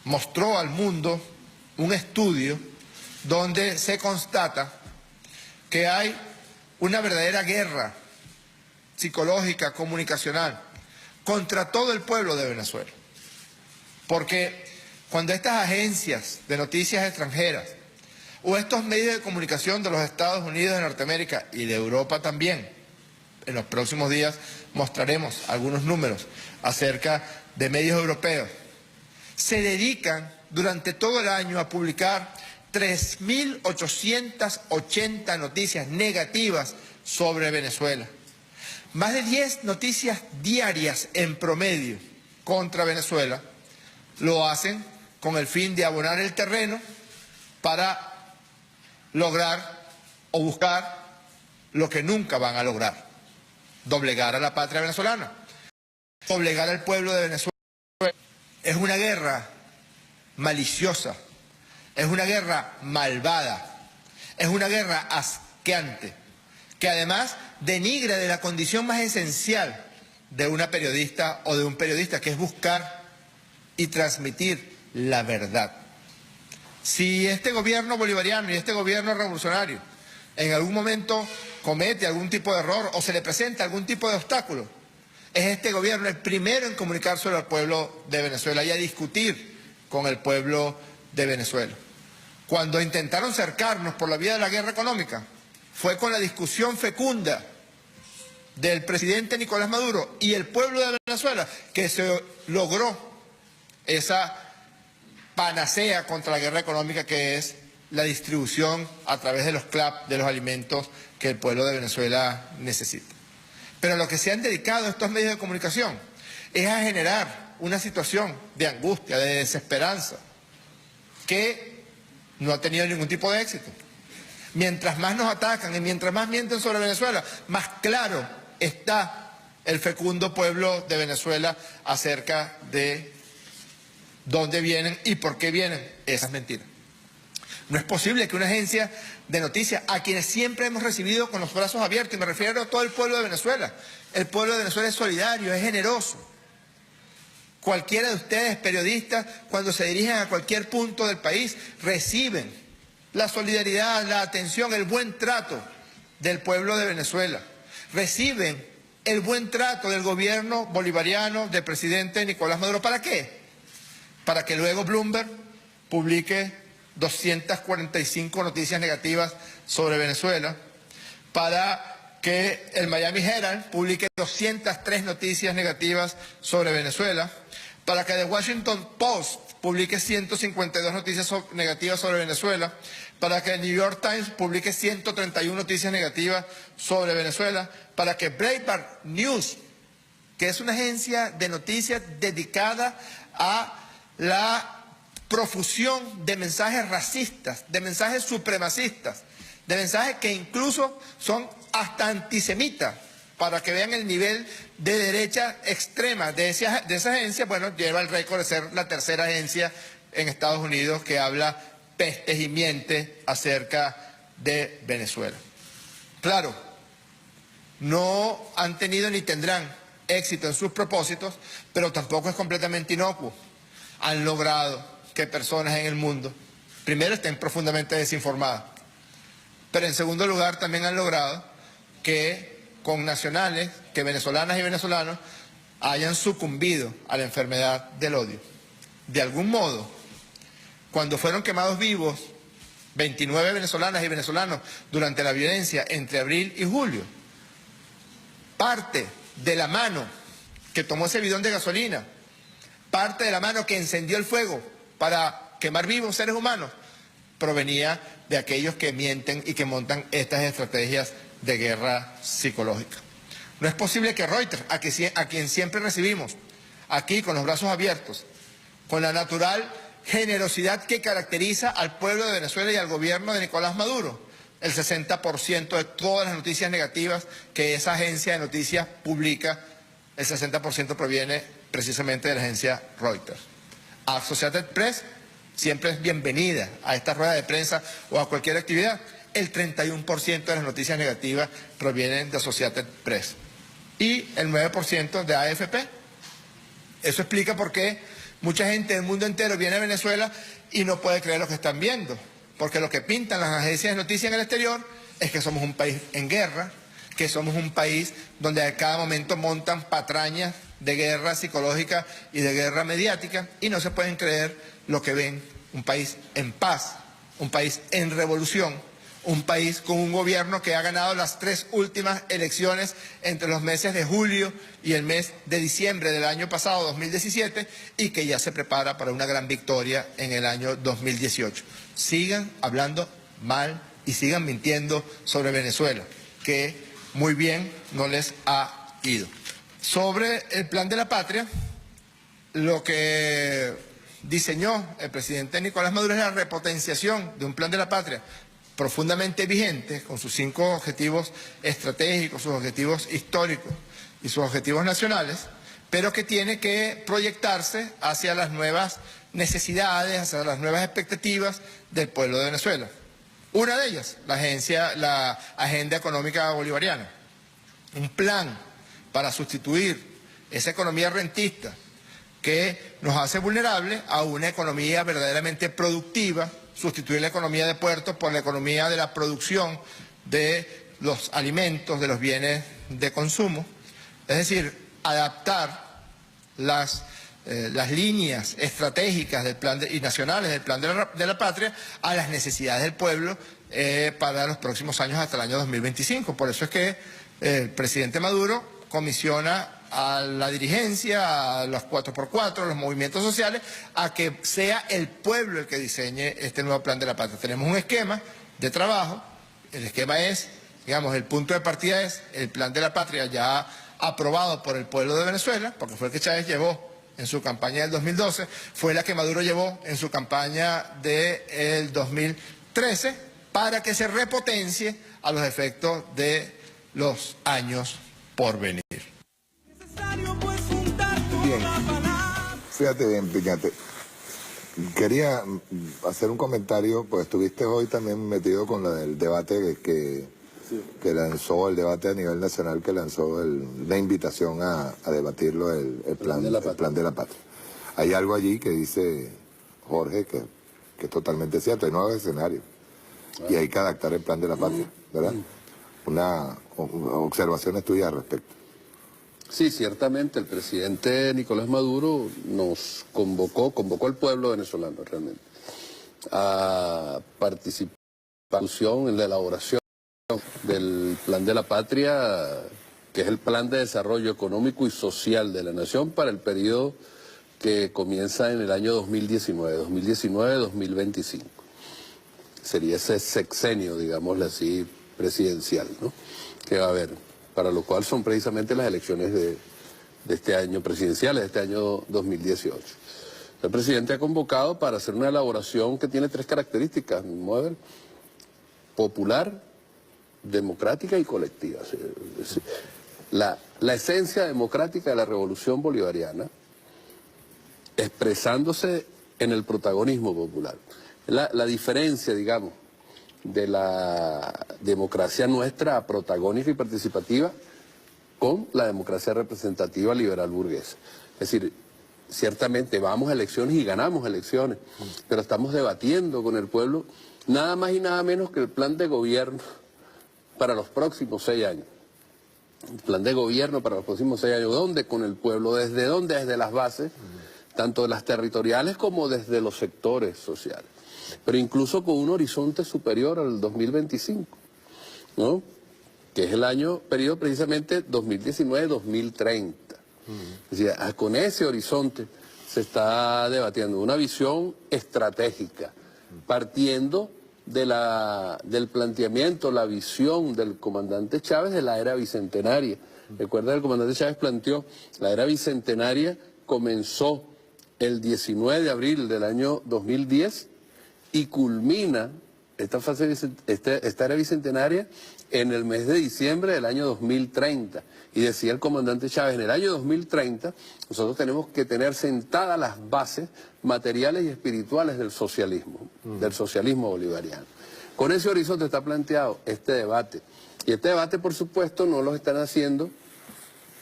mostró al mundo un estudio donde se constata que hay una verdadera guerra psicológica, comunicacional, contra todo el pueblo de Venezuela. Porque cuando estas agencias de noticias extranjeras o estos medios de comunicación de los Estados Unidos de Norteamérica y de Europa también, en los próximos días mostraremos algunos números acerca de medios europeos, se dedican durante todo el año a publicar 3.880 noticias negativas sobre Venezuela. Más de 10 noticias diarias en promedio contra Venezuela. Lo hacen con el fin de abonar el terreno para lograr o buscar lo que nunca van a lograr: doblegar a la patria venezolana, doblegar al pueblo de Venezuela. Es una guerra maliciosa, es una guerra malvada, es una guerra asqueante, que además denigra de la condición más esencial de una periodista o de un periodista, que es buscar y transmitir la verdad. Si este gobierno bolivariano y este gobierno revolucionario en algún momento comete algún tipo de error o se le presenta algún tipo de obstáculo, es este gobierno el primero en comunicarse al pueblo de Venezuela y a discutir con el pueblo de Venezuela. Cuando intentaron cercarnos por la vía de la guerra económica, fue con la discusión fecunda del presidente Nicolás Maduro y el pueblo de Venezuela que se logró esa panacea contra la guerra económica, que es la distribución a través de los CLAP de los alimentos que el pueblo de Venezuela necesita. Pero lo que se han dedicado estos medios de comunicación es a generar una situación de angustia, de desesperanza, que no ha tenido ningún tipo de éxito. Mientras más nos atacan y mientras más mienten sobre Venezuela, más claro está el fecundo pueblo de Venezuela acerca de dónde vienen y por qué vienen esas mentiras. No es posible que una agencia de noticias, a quienes siempre hemos recibido con los brazos abiertos, y me refiero a todo el pueblo de Venezuela. El pueblo de Venezuela es solidario, es generoso. Cualquiera de ustedes, periodistas, cuando se dirigen a cualquier punto del país, reciben la solidaridad, la atención, el buen trato del pueblo de Venezuela. Reciben el buen trato del gobierno bolivariano del presidente Nicolás Maduro. ¿Para qué? Para que luego Bloomberg publique 245 noticias negativas sobre Venezuela, para que el Miami Herald publique 203 noticias negativas sobre Venezuela, para que The Washington Post publique 152 noticias negativas sobre Venezuela, para que el New York Times publique 131 noticias negativas sobre Venezuela, para que Breitbart News, que es una agencia de noticias dedicada a la profusión de mensajes racistas, de mensajes supremacistas, de mensajes que incluso son hasta antisemitas, para que vean el nivel de derecha extrema de esa agencia. Bueno, lleva el récord de ser la tercera agencia en Estados Unidos que habla pestes y miente acerca de Venezuela. Claro, no han tenido ni tendrán éxito en sus propósitos, pero tampoco es completamente inocuo. Han logrado que personas en el mundo, primero, estén profundamente desinformadas, pero en segundo lugar también han logrado que con nacionales, que venezolanas y venezolanos hayan sucumbido a la enfermedad del odio. De algún modo, cuando fueron quemados vivos 29 venezolanas y venezolanos durante la violencia entre abril y julio, parte de la mano que tomó ese bidón de gasolina, parte de la mano que encendió el fuego para quemar vivos seres humanos, provenía de aquellos que mienten y que montan estas estrategias de guerra psicológica. No es posible que Reuters, a quien siempre recibimos aquí con los brazos abiertos, con la natural generosidad que caracteriza al pueblo de Venezuela y al gobierno de Nicolás Maduro, el 60% de todas las noticias negativas que esa agencia de noticias publica, el 60% proviene precisamente de la agencia Reuters. Associated Press siempre es bienvenida a esta rueda de prensa o a cualquier actividad. El 31% de las noticias negativas provienen de Associated Press y el 9% de AFP. Eso explica por qué Mucha gente del mundo entero viene a Venezuela y no puede creer lo que están viendo, porque lo que pintan las agencias de noticias en el exterior es que somos un país en guerra, que somos un país donde a cada momento montan patrañas de guerra psicológica y de guerra mediática, y no se pueden creer lo que ven: un país en paz, un país en revolución, un país con un gobierno que ha ganado las 3 últimas elecciones entre los meses de julio y el mes de diciembre del año pasado, 2017, y que ya se prepara para una gran victoria en el año 2018. Sigan hablando mal y sigan mintiendo sobre Venezuela, que muy bien no les ha ido. Sobre el plan de la patria, lo que diseñó el presidente Nicolás Maduro es la repotenciación de un plan de la patria profundamente vigente, con sus 5 objetivos estratégicos, sus objetivos históricos y sus objetivos nacionales, pero que tiene que proyectarse hacia las nuevas necesidades, hacia las nuevas expectativas del pueblo de Venezuela. Una de ellas, la Agenda Económica Bolivariana, un plan para sustituir esa economía rentista que nos hace vulnerables a una economía verdaderamente productiva, sustituir la economía de puertos por la economía de la producción de los alimentos, de los bienes de consumo, es decir, adaptar las líneas estratégicas del plan y nacionales del plan de la patria a las necesidades del pueblo para los próximos años hasta el año 2025. Por eso es que el presidente Maduro comisiona a la dirigencia, a los 4x4, a los movimientos sociales, a que sea el pueblo el que diseñe este nuevo plan de la patria. Tenemos un esquema de trabajo, el esquema es, digamos, el punto de partida es el plan de la patria ya aprobado por el pueblo de Venezuela, porque fue el que Chávez llevó en su campaña del 2012, fue la que Maduro llevó en su campaña del 2013, para que se repotencie a los efectos de los años por venir. Bien, fíjate bien, Piñate. Quería hacer un comentario, pues estuviste hoy también metido con el debate que lanzó, el debate a nivel nacional que lanzó la invitación a debatirlo, el plan de la patria. Hay algo allí que dice Jorge que es totalmente cierto: hay nuevos escenarios y hay que adaptar el plan de la patria, ¿verdad? Una observación tuya al respecto. Sí, ciertamente el presidente Nicolás Maduro nos convocó al pueblo venezolano realmente a participar en la elaboración del plan de la patria, que es el plan de desarrollo económico y social de la nación para el periodo que comienza en el año 2019-2025. Sería ese sexenio, digámosle así, presidencial, ¿no?, que va a haber, para lo cual son precisamente las elecciones de este año, presidenciales de este año 2018. El presidente ha convocado para hacer una elaboración que tiene 3 características: popular, democrática y colectiva. La esencia democrática de la revolución bolivariana expresándose en el protagonismo popular. La diferencia, digamos, de la democracia nuestra protagónica y participativa con la democracia representativa liberal burguesa. Es decir, ciertamente vamos a elecciones y ganamos elecciones, pero estamos debatiendo con el pueblo nada más y nada menos que el plan de gobierno para los próximos 6 años. El plan de gobierno para los próximos 6 años, ¿dónde? Con el pueblo. ¿Desde dónde? Desde las bases, tanto de las territoriales como desde los sectores sociales. Pero incluso con un horizonte superior al 2025, ¿no?, que es el periodo precisamente 2019-2030. Es decir, con ese horizonte se está debatiendo una visión estratégica, partiendo del planteamiento, la visión del comandante Chávez de la era bicentenaria. Recuerda que el comandante Chávez planteó: la era bicentenaria comenzó el 19 de abril del año 2010 y culmina esta era bicentenaria en el mes de diciembre del año 2030. Y decía el comandante Chávez: en el año 2030 nosotros tenemos que tener sentadas las bases materiales y espirituales del socialismo bolivariano. Con ese horizonte está planteado este debate. Y este debate, por supuesto, no lo están haciendo,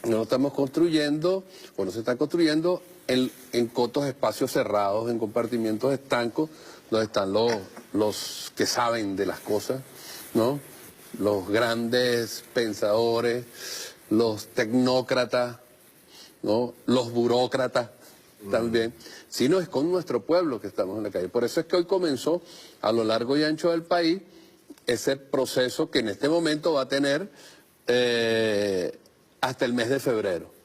no lo estamos construyendo, o no se está construyendo en cotos, espacios cerrados, en compartimientos estancos, donde están los que saben de las cosas, ¿no? Los grandes pensadores, los tecnócratas, ¿no? Los burócratas también, sino es con nuestro pueblo que estamos en la calle. Por eso es que hoy comenzó a lo largo y ancho del país ese proceso que en este momento va a tener hasta el mes de febrero.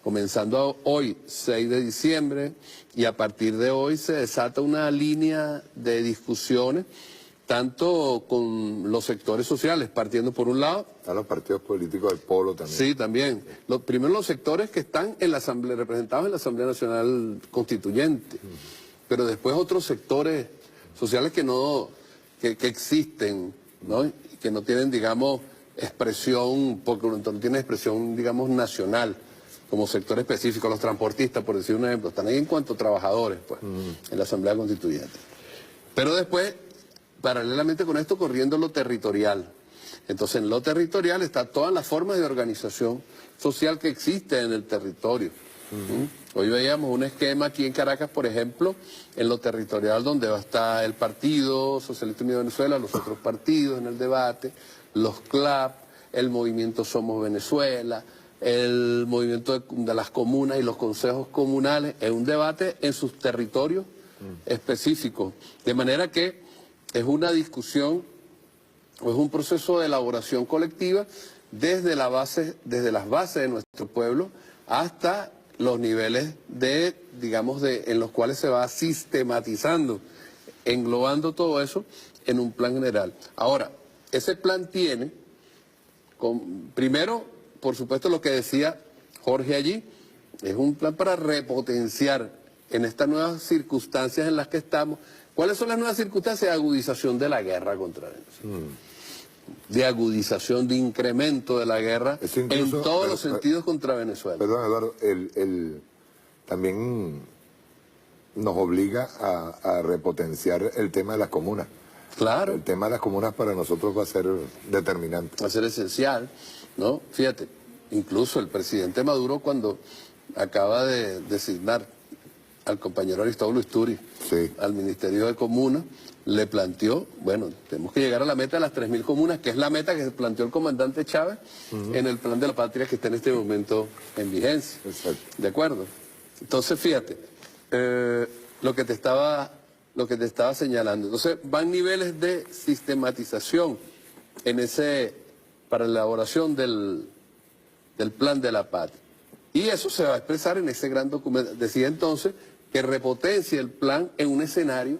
Comenzando hoy, 6 de diciembre, y a partir de hoy se desata una línea de discusiones, tanto con los sectores sociales, partiendo por un lado. Están los partidos políticos del polo también. Sí, también. Primero los sectores que están en la Asamblea, representados en la Asamblea Nacional Constituyente, pero después otros sectores sociales que existen, ¿no? Y que no tienen, digamos, expresión, porque no tienen expresión, digamos, nacional, como sector específico, los transportistas, por decir un ejemplo, están ahí en cuanto a trabajadores, pues, en la Asamblea Constituyente. Pero después, paralelamente con esto, corriendo lo territorial. Entonces, en lo territorial están todas las formas de organización social que existen en el territorio. Hoy veíamos un esquema aquí en Caracas, por ejemplo, en lo territorial, donde va a estar el Partido Socialista Unido de Venezuela, los otros partidos en el debate, los CLAP, el movimiento Somos Venezuela, el movimiento de las comunas y los consejos comunales, en un debate en sus territorios específicos. De manera que es una discusión o es un proceso de elaboración colectiva desde las bases de nuestro pueblo hasta los niveles en los cuales se va sistematizando, englobando todo eso en un plan general. Ahora, ese plan tiene, primero, por supuesto, lo que decía Jorge allí, es un plan para repotenciar en estas nuevas circunstancias en las que estamos. ¿Cuáles son las nuevas circunstancias? De agudización de la guerra contra Venezuela. De agudización, de incremento de la guerra en todos los sentidos contra Venezuela. Perdón, Eduardo, también nos obliga a repotenciar el tema de las comunas. Claro. El tema de las comunas para nosotros va a ser determinante. Va a ser esencial, ¿no? Fíjate, incluso el presidente Maduro, cuando acaba de designar al compañero Aristóbulo Isturi al Ministerio de Comunas, le planteó, bueno, tenemos que llegar a la meta de las 3.000 comunas, que es la meta que se planteó el comandante Chávez en el Plan de la Patria que está en este momento en vigencia. Exacto. ¿De acuerdo? Entonces, fíjate, lo que te estaba señalando. Entonces, van niveles de sistematización para la elaboración del Plan de la Patria. Y eso se va a expresar en ese gran documento. Decía entonces que repotencia el plan en un escenario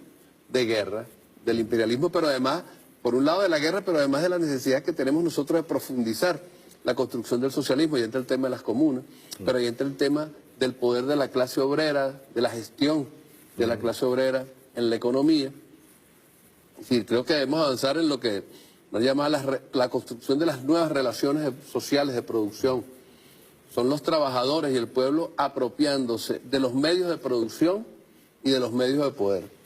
de guerra, del imperialismo, pero además, por un lado de la guerra, pero además de la necesidad que tenemos nosotros de profundizar la construcción del socialismo. Y entra el tema de las comunas, pero ahí entra el tema del poder de la clase obrera, de la gestión de la clase obrera en la economía. Sí, creo que debemos avanzar en lo que nos llama la construcción de las nuevas relaciones sociales de producción. Son los trabajadores y el pueblo apropiándose de los medios de producción y de los medios de poder.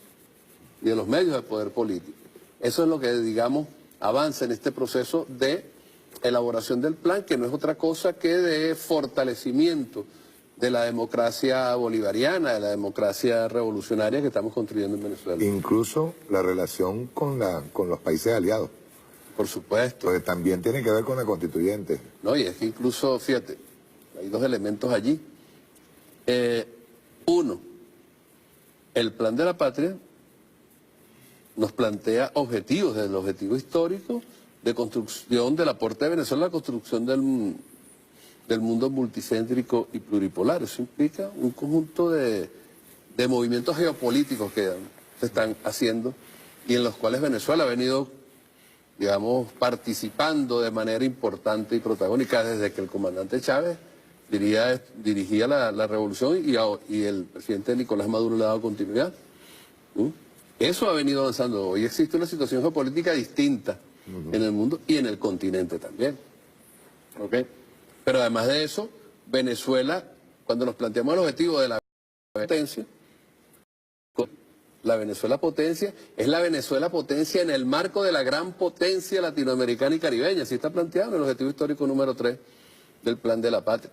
Y de los medios de poder político. Eso es lo que, digamos, avanza en este proceso de elaboración del plan, que no es otra cosa que de fortalecimiento de la democracia bolivariana, de la democracia revolucionaria que estamos construyendo en Venezuela. Incluso la relación con los países aliados. Por supuesto. Porque también tiene que ver con la constituyente. No, y es que incluso, fíjate, hay dos elementos allí. Uno, el Plan de la Patria nos plantea objetivos, desde el objetivo histórico de construcción del aporte de Venezuela a la construcción del mundo multicéntrico y pluripolar. Eso implica un conjunto de movimientos geopolíticos que se están haciendo y en los cuales Venezuela ha venido, digamos, participando de manera importante y protagónica desde que el comandante Chávez dirigía la revolución y el presidente Nicolás Maduro le ha dado continuidad. Eso ha venido avanzando. Hoy existe una situación geopolítica distinta en el mundo y en el continente también. ¿Okay? Pero además de eso, Venezuela, cuando nos planteamos el objetivo de la potencia, la Venezuela potencia es la Venezuela potencia en el marco de la gran potencia latinoamericana y caribeña. Así está planteado en el objetivo histórico número 3 del Plan de la Patria.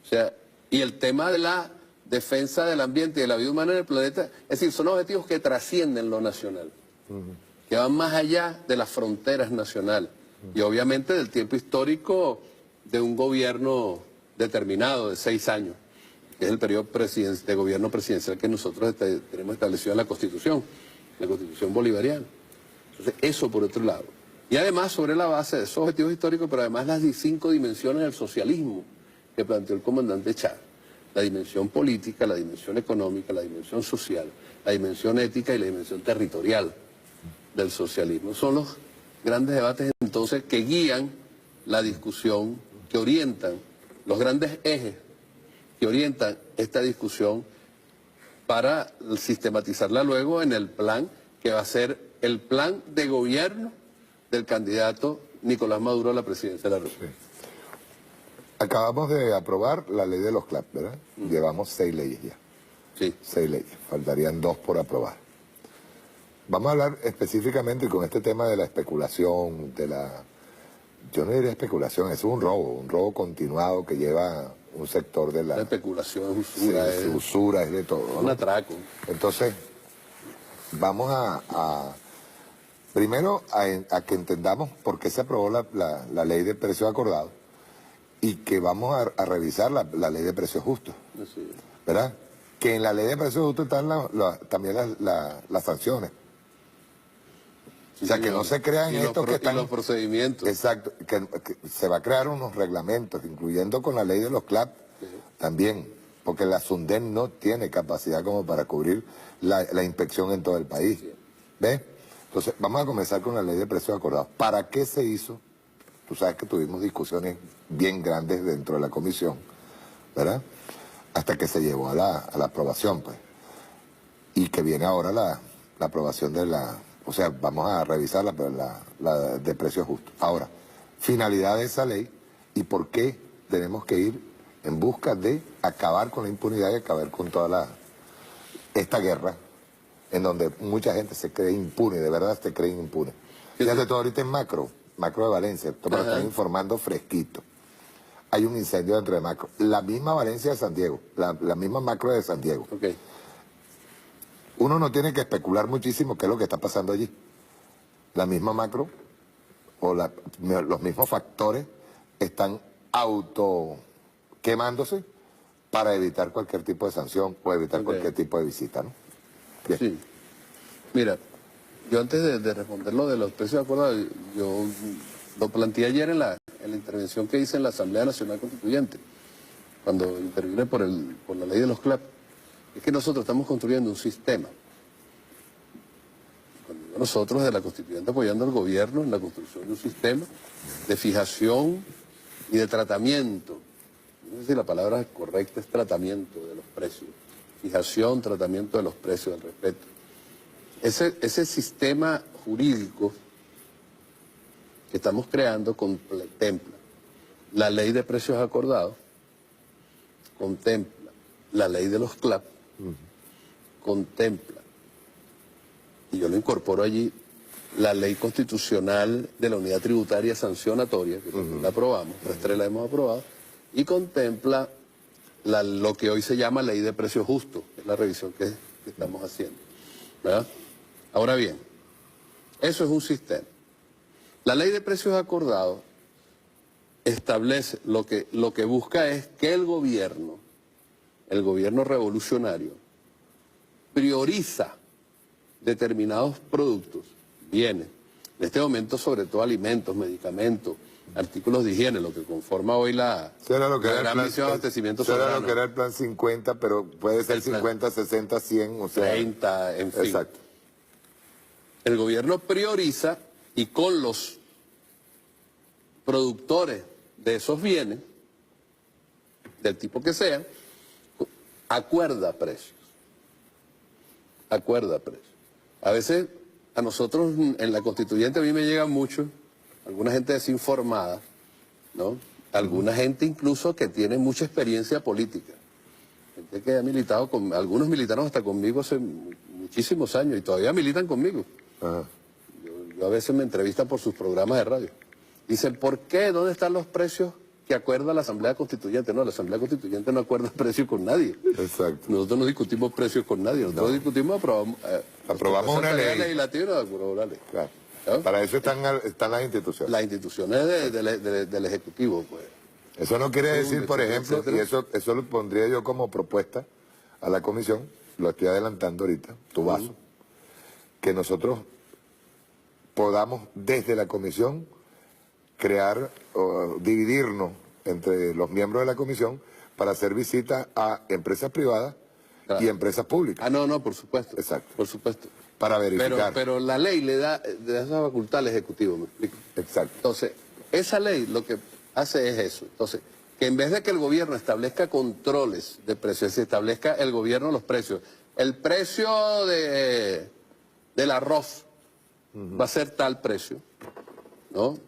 O sea, y el tema de la defensa del ambiente y de la vida humana en el planeta. Es decir, son objetivos que trascienden lo nacional, que van más allá de las fronteras nacionales y obviamente del tiempo histórico de un gobierno determinado de 6 años, que es el periodo de gobierno presidencial que nosotros tenemos establecido en la Constitución bolivariana. Entonces, eso por otro lado. Y además, sobre la base de esos objetivos históricos, pero además las 5 dimensiones del socialismo que planteó el comandante Chávez. La dimensión política, la dimensión económica, la dimensión social, la dimensión ética y la dimensión territorial del socialismo. Son los grandes debates entonces que guían la discusión, que orientan los grandes ejes que orientan esta discusión para sistematizarla luego en el plan que va a ser el plan de gobierno del candidato Nicolás Maduro a la presidencia de la República. Sí. Acabamos de aprobar la ley de los CLAP, ¿verdad? Llevamos 6 leyes ya. Sí. 6 leyes, faltarían 2 por aprobar. Vamos a hablar específicamente con este tema de la especulación, yo no diría especulación, eso es un robo continuado que lleva un sector de la especulación, usura, sí, usura, es de todo, ¿no? Un atraco. Entonces, vamos primero a que entendamos por qué se aprobó la ley de precios acordados y que vamos a revisar la ley de precios justos, Sí. ¿verdad? Que en la ley de precios justos están también las sanciones. Sí, o sea, señor. que no se crean estos que están... Y los procedimientos. Exacto, que se va a crear unos reglamentos, incluyendo con la ley de los CLAP también, porque la SUNDEN no tiene capacidad como para cubrir la inspección en todo el país. ¿Ves? Entonces, vamos a comenzar con la ley de precios acordados. ¿Para qué se hizo? Tú sabes que tuvimos discusiones bien grandes dentro de la comisión, ¿verdad? Hasta que se llevó a la aprobación, pues. Y que viene ahora la aprobación de o sea, vamos a revisar la de precios justos. Ahora, finalidad de esa ley y por qué tenemos que ir en busca de acabar con la impunidad y acabar con toda esta guerra en donde mucha gente se cree impune, de verdad se cree impune. Fíjate todo ahorita en macro de Valencia, esto me lo están informando fresquito. Hay un incendio dentro de macro. La misma Valencia de San Diego, la misma macro de San Diego. Okay. Uno no tiene que especular muchísimo qué es lo que está pasando allí. La misma macro o los mismos factores están quemándose para evitar cualquier tipo de sanción o evitar cualquier tipo de visita, ¿no? Bien. Sí. Mira, yo antes de responder lo de los precios acordados, yo lo planteé ayer en la intervención que hice en la Asamblea Nacional Constituyente, cuando intervine por la ley de los CLAP. Es que nosotros estamos construyendo un sistema. Cuando digo nosotros de la Constituyente apoyando al gobierno en la construcción de un sistema de fijación y de tratamiento. No sé si la palabra correcta es tratamiento de los precios. Fijación, tratamiento de los precios al respecto. Ese sistema jurídico que estamos creando contempla la ley de precios acordados, contempla la ley de los CLAP, contempla, y yo lo incorporo allí, la ley constitucional de la unidad tributaria sancionatoria, que también la aprobamos, las 3 la hemos aprobado, y contempla lo que hoy se llama ley de precios justos, que es la revisión que estamos haciendo, ¿verdad? Ahora bien, eso es un sistema. La ley de precios acordados establece, lo que busca es que el gobierno revolucionario, prioriza determinados productos, bienes, en este momento sobre todo alimentos, medicamentos, artículos de higiene, lo que conforma hoy la gran misión de abastecimiento soberano. Eso era lo que era el plan 50, pero puede ser 50, 60, 100, o sea... 30, en fin. Exacto. El gobierno prioriza y con los productores de esos bienes, del tipo que sean, acuerda precios. Acuerda precios. A veces a nosotros en la Constituyente a mí me llega mucho, alguna gente desinformada, ¿no? Alguna gente incluso que tiene mucha experiencia política. Gente que ha militado algunos militaron hasta conmigo hace muchísimos años y todavía militan conmigo. Ajá. Yo a veces me entrevistan por sus programas de radio. Dicen, ¿por qué? ¿Dónde están los precios que acuerda la Asamblea Constituyente. No, la Asamblea Constituyente no acuerda precios con nadie. Exacto. Nosotros no discutimos precios con nadie. Nosotros discutimos, Aprobamos una ley. legislativa, aprobamos la ley. Claro. ¿No? Para eso están las instituciones. Las instituciones del Ejecutivo, pues. Eso no quiere decir, por ejemplo, etcétera. y eso lo pondría yo como propuesta a la comisión, lo estoy adelantando ahorita, tu vaso, que nosotros podamos desde la comisión crear o dividirnos entre los miembros de la comisión para hacer visitas a empresas privadas Claro. y empresas públicas. Ah, no, por supuesto. Exacto. Por supuesto. Para verificar. Pero la ley le da esa facultad al Ejecutivo, ¿me explico? Exacto. Entonces, esa ley lo que hace es eso. Entonces, que en vez de que el gobierno establezca controles de precios, se establezca el gobierno los precios. El precio del arroz va a ser tal precio, ¿no?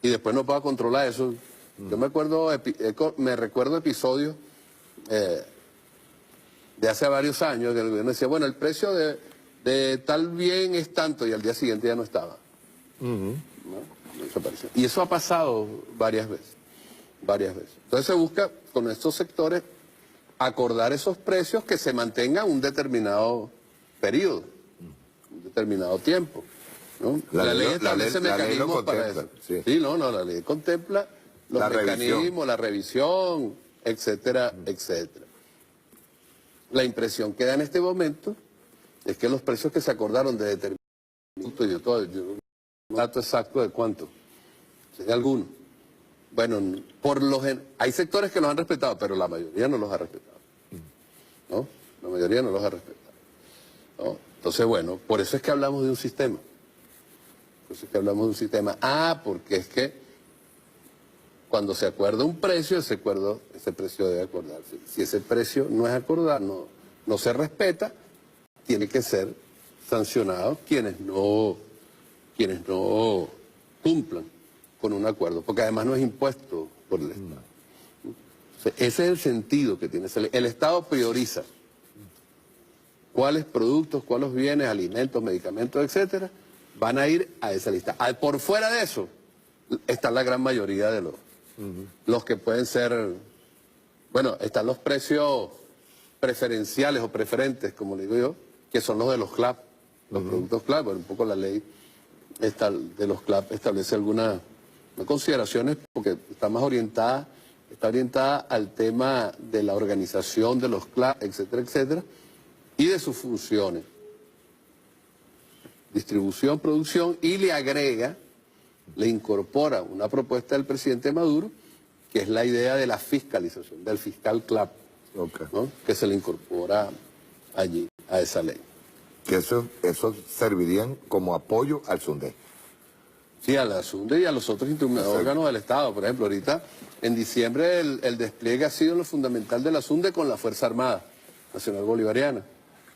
Y después no pueda controlar eso. Yo me recuerdo episodios de hace varios años que el gobierno decía, bueno, el precio de tal bien es tanto, y al día siguiente ya no estaba. ¿No? Desapareció. Y eso ha pasado varias veces. Entonces se busca con estos sectores acordar esos precios que se mantengan un determinado periodo, un determinado tiempo, ¿no? La ley establece mecanismos para eso. Sí, la ley contempla los mecanismos, la revisión, etcétera, etcétera. La impresión que da en este momento es que los precios que se acordaron de determinado, yo no dato exacto de cuánto, si hay alguno. Bueno, hay sectores que los han respetado, pero la mayoría no los ha respetado. ¿No? La mayoría no los ha respetado. ¿No? Entonces, bueno, por eso es que hablamos de un sistema. Porque es que cuando se acuerda un precio, ese precio debe acordarse. Si ese precio no es acordado, no se respeta, tiene que ser sancionados quienes no cumplan con un acuerdo, porque además no es impuesto por el Estado. Entonces, ese es el sentido que tiene esa ley. El Estado prioriza cuáles productos, cuáles bienes, alimentos, medicamentos, etcétera, van a ir a esa lista. Por fuera de eso, está la gran mayoría de los que pueden ser, bueno, están los precios preferenciales o preferentes, como le digo yo, que son los de los CLAP, los productos CLAP. Bueno, un poco la ley de los CLAP establece algunas consideraciones porque está orientada al tema de la organización de los CLAP, etcétera, etcétera, y de sus funciones. Distribución, producción, y le incorpora una propuesta del presidente Maduro, que es la idea de la fiscalización, del fiscal CLAP, ¿no? Que se le incorpora allí, a esa ley. Que eso servirían como apoyo al SUNDE. Sí, a la SUNDE y a los otros órganos del Estado. Por ejemplo, ahorita, en diciembre, el despliegue ha sido lo fundamental de la SUNDE con la Fuerza Armada Nacional Bolivariana,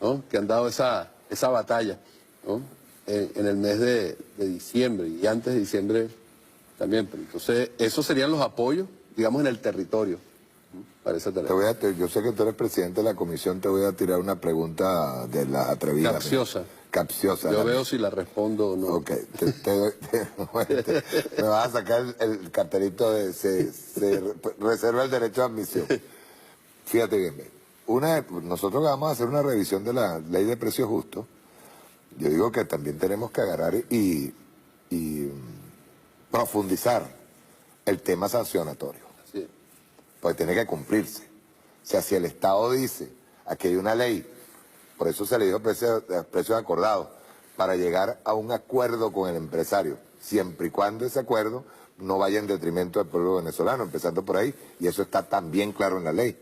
¿no? Que han dado esa batalla, ¿no? En el mes de diciembre y antes de diciembre también. Pero entonces, esos serían los apoyos, digamos, en el territorio, ¿no? Para esa tarea. Yo sé que tú eres presidente de la comisión, te voy a tirar una pregunta de la atrevida. Capciosa. Yo veo si la respondo o no. Ok, me vas a sacar el carterito se reserva el derecho de admisión. Fíjate bien, nosotros vamos a hacer una revisión de la ley de precios justos. Yo digo que también tenemos que agarrar y profundizar el tema sancionatorio. Sí. Porque tiene que cumplirse. O sea, si el Estado dice, aquí hay una ley, por eso se le dio precios acordados, para llegar a un acuerdo con el empresario, siempre y cuando ese acuerdo no vaya en detrimento del pueblo venezolano, empezando por ahí, y eso está también claro en la ley.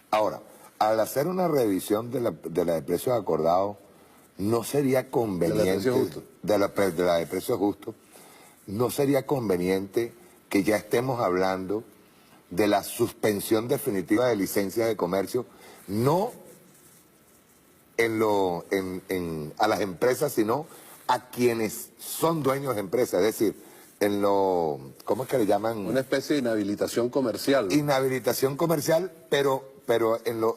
Ahora, al hacer una revisión de la de precios acordados, no sería conveniente, de la de precios justos, no sería conveniente que ya estemos hablando de la suspensión definitiva de licencias de comercio, no a las empresas, sino a quienes son dueños de empresas, es decir, ¿cómo es que le llaman? Una especie de inhabilitación comercial. Inhabilitación comercial, pero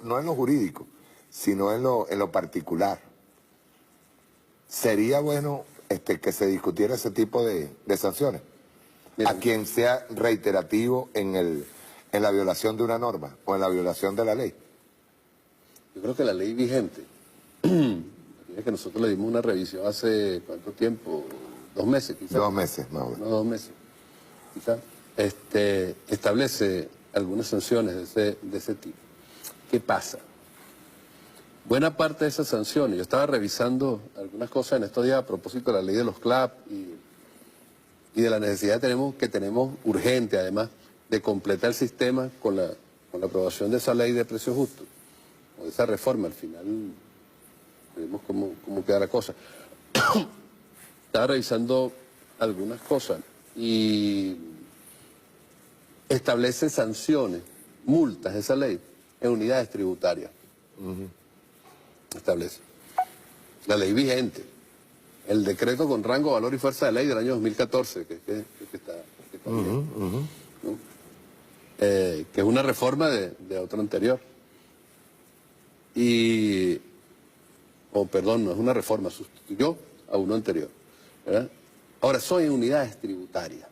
no en lo jurídico, sino en lo particular. Sería bueno que se discutiera ese tipo de sanciones. Mira, a quien sea reiterativo en la violación de una norma o en la violación de la ley. yo creo que la ley vigente, es que nosotros le dimos una revisión hace, ¿cuánto tiempo? 2 meses, quizás. 2 meses, más o menos. No, 2 meses, quizás. Establece algunas sanciones de ese tipo. ¿Qué pasa? Buena parte de esas sanciones, yo estaba revisando algunas cosas en estos días a propósito de la ley de los CLAP y de la necesidad que tenemos urgente, además, de completar el sistema con la aprobación de esa ley de precios justos, o de esa reforma. Al final, veremos cómo queda la cosa. Estaba revisando algunas cosas y establece sanciones, multas, esa ley, en unidades tributarias. Establece. La ley vigente. El decreto con rango, valor y fuerza de ley del año 2014, que está bien, ¿no? Que es una reforma de otro anterior. Perdón, no es una reforma, sustituyó a uno anterior, ¿verdad? Ahora, son en unidades tributarias.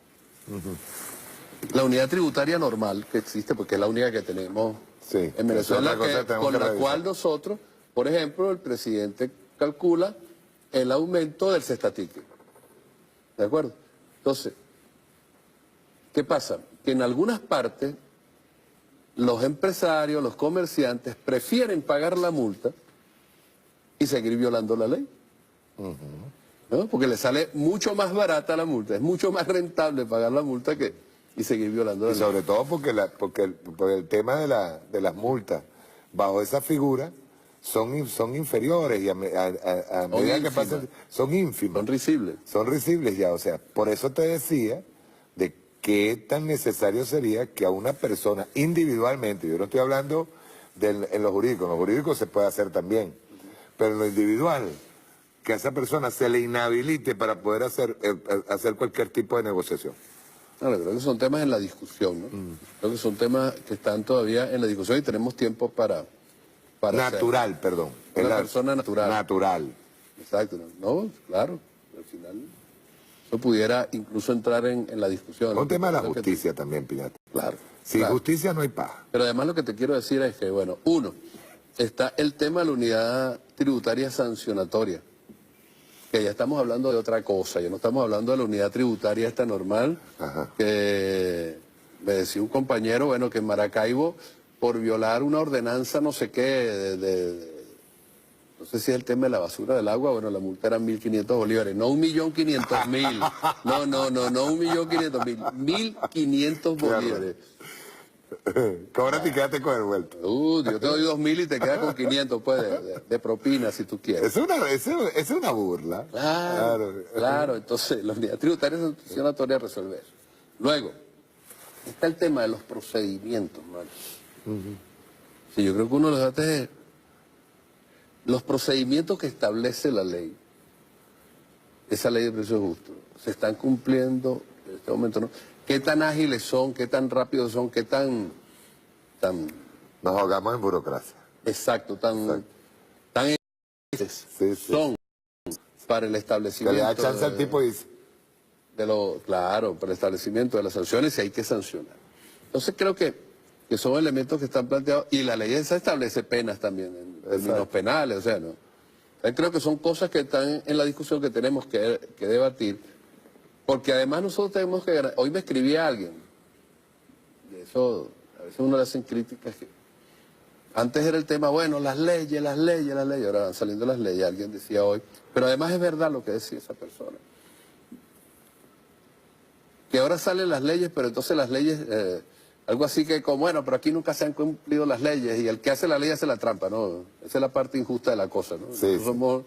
La unidad tributaria normal que existe, porque es la única que tenemos en Venezuela, con la cual nosotros, por ejemplo, el presidente calcula el aumento del cestatique. ¿De acuerdo? Entonces, ¿qué pasa? Que en algunas partes los empresarios, los comerciantes prefieren pagar la multa y seguir violando la ley. ¿No? Porque le sale mucho más barata la multa, es mucho más rentable pagar la multa y seguir violando la ley. Y sobre todo porque el tema de las multas bajo esa figura son inferiores y a medida que pasan son ínfimas. Son risibles. Son risibles ya, o sea, por eso te decía de qué tan necesario sería que a una persona individualmente, yo no estoy hablando en los jurídicos se puede hacer también, pero en lo individual, que a esa persona se le inhabilite para poder hacer cualquier tipo de negociación. Claro, creo que son temas en la discusión, ¿no? Creo que son temas que están todavía en la discusión y tenemos tiempo para natural, hacer. perdón. Una persona natural. Natural. Exacto. No, claro. Al final, eso pudiera incluso entrar en la discusión. Un tema de la justicia también, Piñate. Claro. Sin justicia no hay paz. Pero además lo que te quiero decir es que, bueno, uno, está el tema de la unidad tributaria sancionatoria, que ya estamos hablando de otra cosa, ya no estamos hablando de la unidad tributaria esta normal, que me decía un compañero, bueno, que en Maracaibo, por violar una ordenanza no sé qué, no sé si es el tema de la basura del agua, bueno, la multa era 1.500 bolívares, no 1.500.000, no 1.500.000, 1.500 bolívares. Cóbrate y quédate con el vuelto. Yo te doy 2.000 y te quedas con 500, pues, de propina, si tú quieres. Es una burla. Claro. Entonces, la unidad tributaria sancionatoria resolver. Luego, está el tema de los procedimientos, Mario. Sí, yo creo que uno de los datos es los procedimientos que establece la ley, esa ley de precios justos, se están cumpliendo en este momento, ¿no? ¿Qué tan ágiles son? ¿Qué tan rápidos son? ¿Qué tan Nos ahogamos en burocracia. Exacto, tan son para el Que establecimiento. le da chance al tipo y dice. Claro, para el establecimiento de las sanciones y hay que sancionar. Entonces creo que son elementos que están planteados y la ley esa establece penas también en términos penales, o sea, ¿no? Entonces, creo que son cosas que están en la discusión que tenemos que debatir. Porque además nosotros tenemos que... Hoy me escribía alguien, de eso a veces uno le hacen críticas que... Antes era el tema, bueno, las leyes, ahora van saliendo las leyes, alguien decía hoy. Pero además es verdad lo que decía esa persona. Que ahora salen las leyes, pero entonces las leyes... algo así que como, bueno, pero aquí nunca se han cumplido las leyes y el que hace la ley hace la trampa, ¿no? Esa es la parte injusta de la cosa, ¿no? Estamos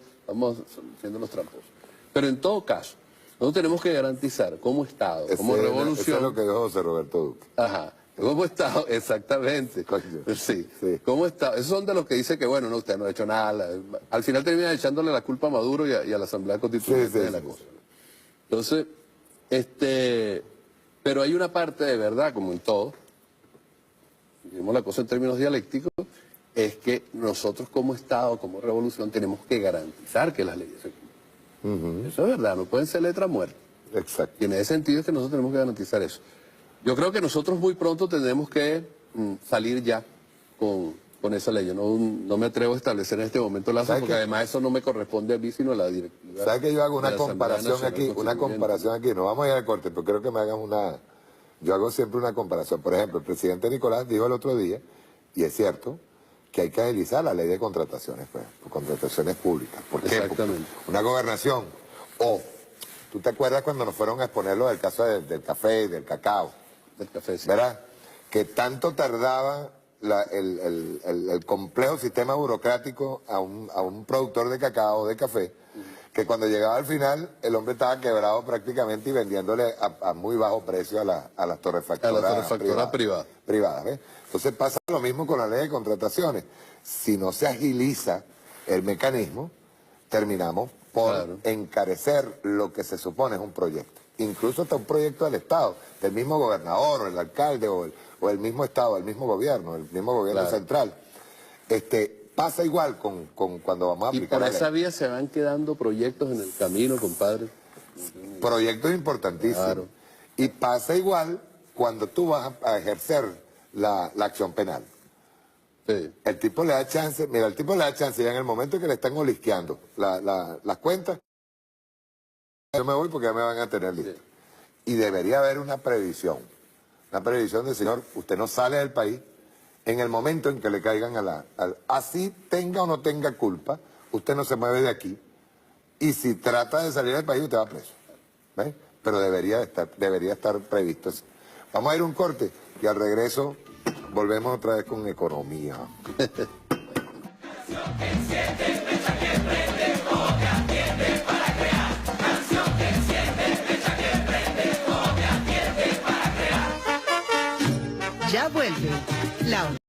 siendo los tramposos. Pero en todo caso... Nosotros tenemos que garantizar como Estado, como revolución... Eso es lo que dijo José Roberto Duque. Como Estado, exactamente. Sí. Como Estado. Esos son de los que dice que, bueno, no, usted no ha hecho nada. Al final termina echándole la culpa a Maduro y a la Asamblea Constituyente de la cosa. Entonces, pero hay una parte de verdad, como en todo, si vemos la cosa en términos dialécticos, es que nosotros como Estado, como revolución, tenemos que garantizar que las leyes se cumplan. Eso es verdad, no pueden ser letra muerta. Exacto. Y en ese sentido es que nosotros tenemos que garantizar eso. Yo creo que nosotros muy pronto tendremos que salir ya con esa ley. Yo no me atrevo a establecer en este momento lazos, porque además eso no me corresponde a mí, sino a la directiva. ¿Sabes que yo hago de una la Asamblea comparación Nacional aquí? Una Constituyente. comparación aquí. No vamos a ir al corte, pero creo que me hagan una... Yo hago siempre una comparación. Por ejemplo, el presidente Nicolás dijo el otro día, y es cierto, que hay que agilizar la ley de contrataciones, pues, contrataciones públicas. ¿Por qué? Exactamente. Porque una gobernación. O, ¿tú te acuerdas cuando nos fueron a exponer lo del caso del café y del cacao? Del café, sí. ¿Verdad? Que tanto tardaba el complejo sistema burocrático a un productor de cacao o de café, que cuando llegaba al final el hombre estaba quebrado prácticamente y vendiéndole a muy bajo precio a las torrefactoras privadas, ¿ves? Entonces pasa lo mismo con la ley de contrataciones. Si no se agiliza el mecanismo, terminamos por encarecer lo que se supone es un proyecto. Incluso hasta un proyecto del Estado, del mismo gobernador, o el alcalde, o el mismo Estado, el mismo gobierno central. Pasa igual con cuando vamos a aplicar la ley. Y por esa vía se van quedando proyectos en el camino, compadre. Proyectos importantísimos. Claro. Y pasa igual cuando tú vas a ejercer la acción penal. Sí. El tipo le da chance, mira, el tipo le da chance ya en el momento que le están olisqueando las cuentas. Yo me voy porque ya me van a tener listo. Sí. Y debería haber una previsión de, señor, usted no sale del país en el momento en que le caigan así tenga o no tenga culpa, usted no se mueve de aquí. Y si trata de salir del país, usted va preso. ¿Ves? Pero debería estar previsto eso. Vamos a ir a un corte y al regreso volvemos otra vez con economía. Ya vuelve la